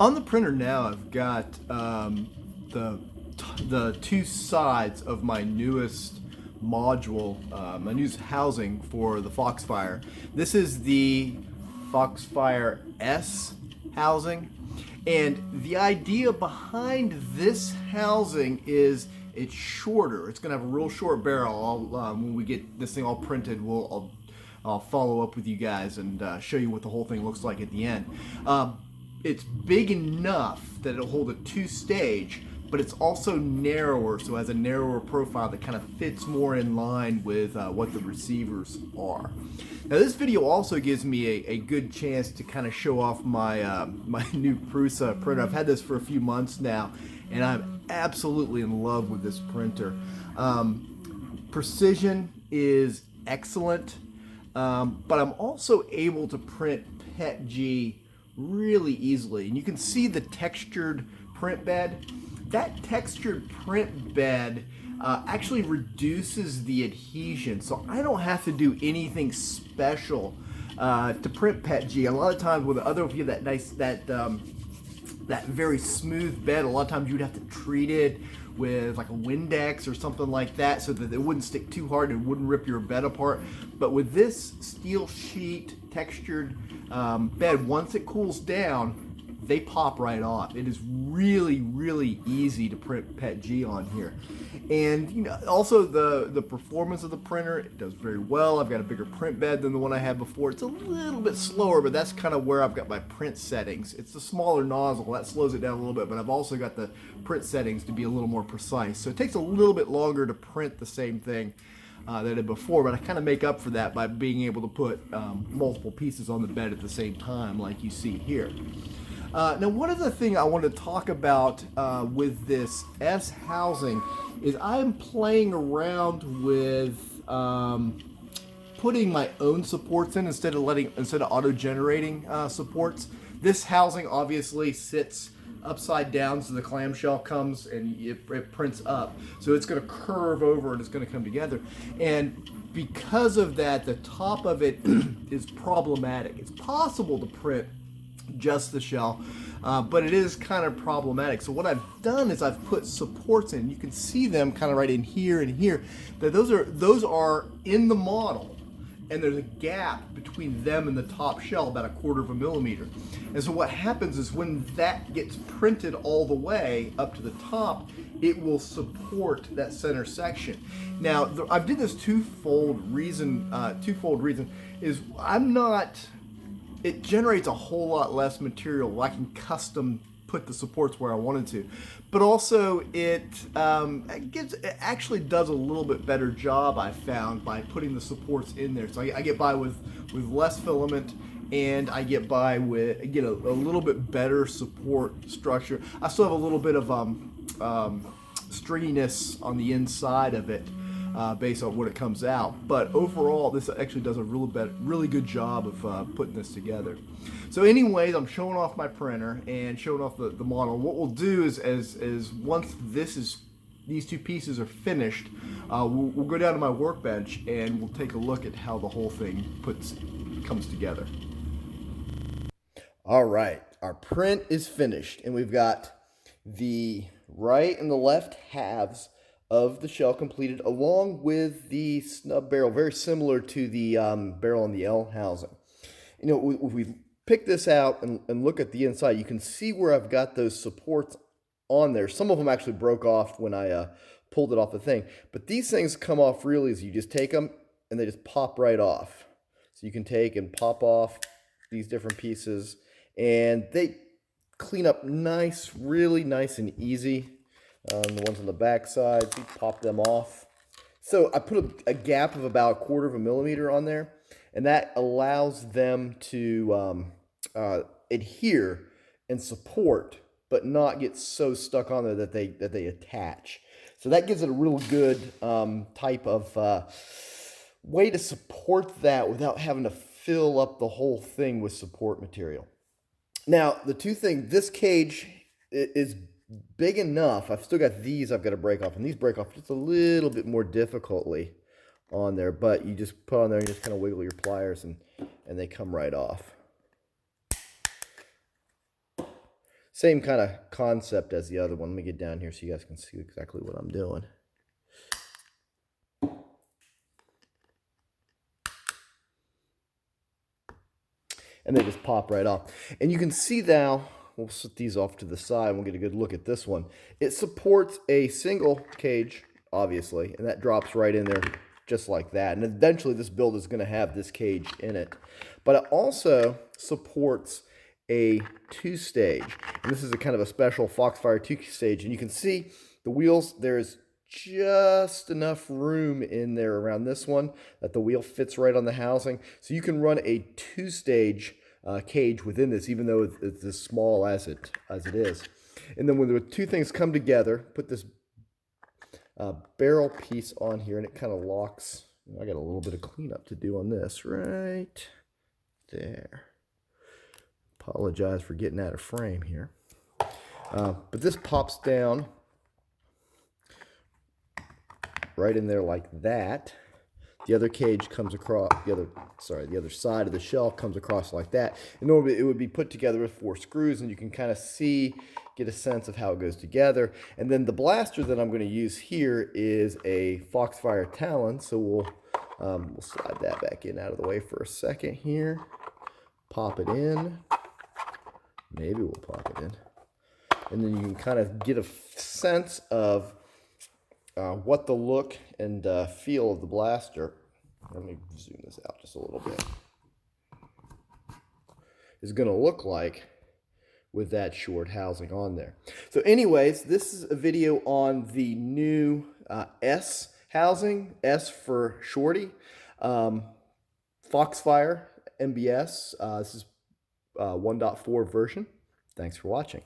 On the printer now, I've got the two sides of my newest module, my newest housing for the Foxfire. This is the Foxfire S housing, and the idea behind this housing is it's shorter. It's going to have a real short barrel. When we get this thing all printed, I'll follow up with you guys and show you what the whole thing looks like at the end. It's big enough that it'll hold a two-stage, but it's also narrower, so it has a narrower profile that kind of fits more in line with what the receivers are. Now this video also gives me a good chance to kind of show off my my new Prusa printer. I've had this for a few months now, and I'm absolutely in love with this printer. Precision is excellent, but I'm also able to print PETG really easily, and you can see the textured print bed. That textured print bed actually reduces the adhesion, so I don't have to do anything special to print PETG. A lot of times with other, if you have that very smooth bed, a lot of times you'd have to treat it with like a Windex or something like that so that it wouldn't stick too hard and wouldn't rip your bed apart. But with this steel sheet textured bed, once it cools down, they pop right off. It is really, really easy to print PETG on here. And you know, also the performance of the printer, it does very well. I've got a bigger print bed than the one I had before. It's a little bit slower, but that's kind of where I've got my print settings. It's the smaller nozzle, that slows it down a little bit, but I've also got the print settings to be a little more precise. So it takes a little bit longer to print the same thing that I did before, but I kind of make up for that by being able to put multiple pieces on the bed at the same time, like you see here. Now, one other thing I want to talk about with this S housing is I'm playing around with putting my own supports in instead of auto-generating supports. This housing obviously sits upside down, so the clamshell comes and it prints up. So it's going to curve over and it's going to come together. And because of that, the top of it is problematic. It's possible to print just the shell, but it is kind of problematic. So what I've done is I've put supports in. You can see them kind of right in here and here. That those are in the model, and there's a gap between them and the top shell, about 1/4 of a millimeter. And so what happens is when that gets printed all the way up to the top, it will support that center section. Now I did this twofold reason is it generates a whole lot less material. I can custom put the supports where I wanted to, but also it actually does a little bit better job, I found, by putting the supports in there. So I get by with less filament, and I get by with a little bit better support structure. I still have a little bit of stringiness on the inside of it, based on what it comes out, but overall this actually does a really good job of putting this together. So anyways, I'm showing off my printer and showing off the model. What we'll do is once these two pieces are finished, we'll go down to my workbench and we'll take a look at how the whole thing comes together. All right, our print is finished, and we've got the right and the left halves of the shell completed, along with the snub barrel, very similar to the barrel on the L housing. You know, if we pick this out and look at the inside, you can see where I've got those supports on there. Some of them actually broke off when I pulled it off the thing, but these things come off real easy. You just take them and they just pop right off. So you can take and pop off these different pieces, and they clean up nice, really nice and easy. The ones on the back side, you pop them off. So I put a gap of about 1/4 of a millimeter on there, and that allows them to adhere and support, but not get so stuck on there that they attach. So that gives it a real good type of way to support that without having to fill up the whole thing with support material. Now, the two things, this cage is big enough. I've still got these I've got to break off, and these break off just a little bit more difficultly on there, but you just put on there and you just kind of wiggle your pliers and they come right off. Same kind of concept as the other one. Let me get down here so you guys can see exactly what I'm doing. And they just pop right off. And you can see now, we'll set these off to the side and we'll get a good look at this one. It supports a single cage, obviously, and that drops right in there just like that. And eventually this build is going to have this cage in it. But it also supports a two-stage. And this is a kind of a special Foxfire two-stage. And you can see the wheels, there's just enough room in there around this one that the wheel fits right on the housing. So you can run a two-stage cage within this, even though it's as small as it is. And then when the two things come together, put this barrel piece on here, and it kind of locks. I got a little bit of cleanup to do on this right there. Apologize for getting out of frame here. But this pops down right in there like that. The other cage comes across, the other side of the shell comes across like that. And normally it would be put together with 4 screws, and you can kind of get a sense of how it goes together. And then the blaster that I'm going to use here is a Foxfire Talon. So we'll slide that back in out of the way for a second here. Pop it in. Maybe we'll pop it in. And then you can kind of get a sense of what the look and feel of the blaster, let me zoom this out just a little bit, is going to look like with that short housing on there. So anyways, this is a video on the new S housing, S for Shorty, Foxfire MBS. This is 1.4 version. Thanks for watching.